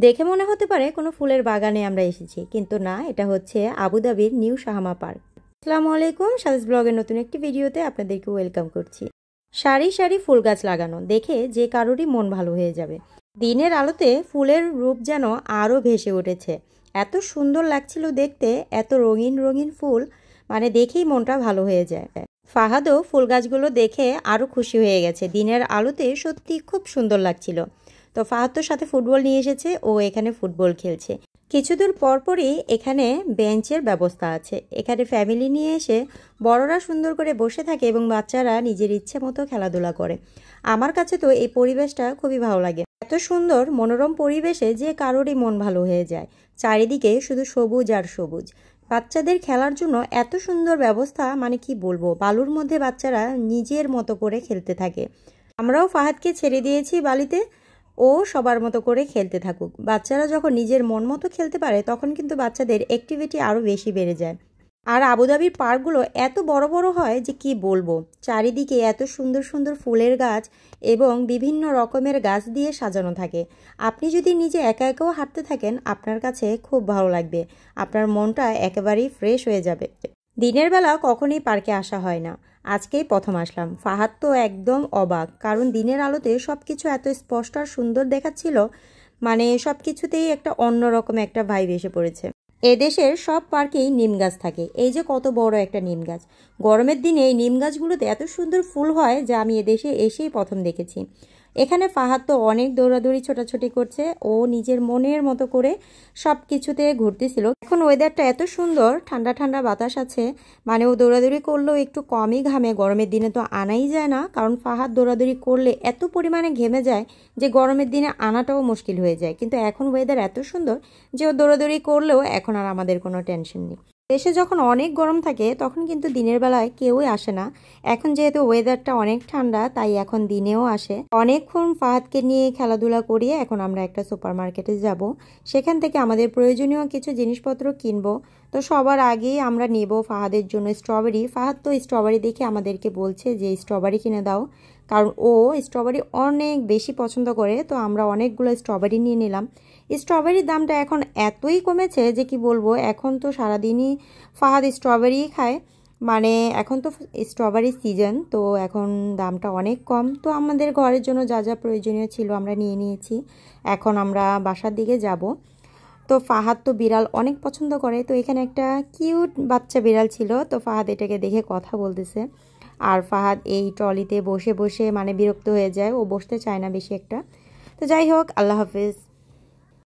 দেখে মনে হতে পারে কোনো ফুলের বাগানে আমরা এসেছি, কিন্তু না, এটা হচ্ছে আবুধাবির নিউ শাহামা পার্ক। আসসালামু আলাইকুম, সাজেস ব্লগের নতুন একটি ভিডিওতে আপনাদেরকে ওয়েলকাম করছি। সারি সারি ফুল গাছ লাগানো দেখে যে কারোরই মন ভালো হয়ে যাবে। দিনের আলোতে ফুলের রূপ যেন আরও ভেসে উঠেছে। এত সুন্দর লাগছিল দেখতে, এত রঙিন রঙিন ফুল, মানে দেখেই মনটা ভালো হয়ে যায়। ফাহাদও ফুল গাছগুলো দেখে আরও খুশি হয়ে গেছে। দিনের আলোতে সত্যি খুব সুন্দর লাগছিল। তো ফাহাদ তোর সাথে ফুটবল নিয়ে এসেছে, ও এখানে ফুটবল খেলছে। কিছু দূর পরপরই এখানে বেঞ্চের ব্যবস্থা আছে। এখানে ফ্যামিলি নিয়ে এসে বড়রা সুন্দর করে বসে থাকে এবং বাচ্চারা নিজের ইচ্ছে মতো খেলাধুলা করে। আমার কাছে তো এই পরিবেশটা খুবই ভালো লাগে। এত সুন্দর মনোরম পরিবেশে যে কারোরই মন ভালো হয়ে যায়। চারিদিকে শুধু সবুজ আর সবুজ। বাচ্চাদের খেলার জন্য এত সুন্দর ব্যবস্থা, মানে কি বলবো। বালুর মধ্যে বাচ্চারা নিজের মতো করে খেলতে থাকে। আমরাও ফাহাদকে ছেড়ে দিয়েছি বালিতে, ও সবার মতো করে খেলতে থাকুক। বাচ্চারা যখন নিজের মন মতো খেলতে পারে তখন কিন্তু বাচ্চাদের অ্যাক্টিভিটি আরও বেশি বেড়ে যায়। আর আবুধাবির পার্কগুলো এত বড় বড় হয় যে কি বলবো। চারিদিকে এত সুন্দর সুন্দর ফুলের গাছ এবং বিভিন্ন রকমের গাছ দিয়ে সাজানো থাকে। আপনি যদি নিজে একা একাও হাঁটতে থাকেন, আপনার কাছে খুব ভালো লাগবে। আপনার মনটা একেবারেই ফ্রেশ হয়ে যাবে। দিনের বেলা কখনোই পার্কে আসা হয় না, আজকেই প্রথম আসলাম। ফাহাদ তো একদম অবাক, কারণ দিনের আলোতে সব কিছু এত স্পষ্ট আর সুন্দর দেখাচ্ছিল, মানে সব কিছুতেই একটা অন্যরকম একটা ভাইব এসে পড়েছে। এদেশের সব পার্কেই নিম গাছ থাকে। এই যে কত বড় একটা নিম গাছ। গরমের দিনে এই নিম গাছগুলোতে এত সুন্দর ফুল হয় যা আমি এদেশে এসেই প্রথম দেখেছি। এখানে ফাহাদ তো অনেক দৌড়াদৌড়ি ছোটাছুটি করছে, ও নিজের মনের মতো করে সব কিছুতে ঘুরতেছিল। এখন ওয়েদারটা এত সুন্দর, ঠান্ডা ঠান্ডা বাতাস আছে, মানে ও দৌড়াদৌড়ি করলেও একটু কমই ঘামে। গরমের দিনে তো আনাই যায় না, কারণ ফাহাদ দৌড়াদৌড়ি করলে এত পরিমাণে ঘেমে যায় যে গরমের দিনে আনাটাও মুশকিল হয়ে যায়। কিন্তু এখন ওয়েদার এত সুন্দর যে ও দৌড়াদৌড়ি করলেও এখন আর আমাদের কোনো টেনশন নেই। দেশে যখন অনেক গরম থাকে তখন কিন্তু দিনের বেলায় কেউই আসে না। এখন যেহেতু ওয়েদারটা অনেক ঠান্ডা, তাই এখন দিনেও আসে। অনেকক্ষণ ফাহাদকে নিয়ে খেলাধুলা করিয়ে এখন আমরা একটা সুপার মার্কেটে যাব। সেখান থেকে আমাদের প্রয়োজনীয় কিছু জিনিসপত্র কিনবো। তো সবার আগেই আমরা নেব ফাহাদের জন্য স্ট্রবেরি। ফাহাদ তো স্ট্রবেরি দেখে আমাদেরকে বলছে যে স্ট্রবেরি কিনে দাও, কারণ ও স্ট্রবেরি অনেক বেশি পছন্দ করে। তো আমরা অনেকগুলো স্ট্রবেরি নিয়ে নিলাম। স্ট্রবেরির দামটা এখন এতই কমেছে যে কি বলবো। এখন তো সারাদিনই ফাহাদ স্ট্রবেরি খায়, মানে এখন তো স্ট্রবেরি সিজন, তো এখন দামটা অনেক কম। তো আমাদের ঘরের জন্য যা যা প্রয়োজনীয় ছিল আমরা নিয়ে নিয়েছি। এখন আমরা বাসার দিকে যাব। তো ফাহাদ তো বিড়াল অনেক পছন্দ করে, তো এখানে একটা কিউট বাচ্চা বিড়াল ছিল। তো ফাহাদ এটাকে দেখে কথা বলতেছে। আর ফাহাদ এই ট্রলিতে বসে বসে মানে বিরক্ত হয়ে যায়, ও বসতে চায় না বেশি একটা। তো যাই হোক, আল্লাহ হাফেজ।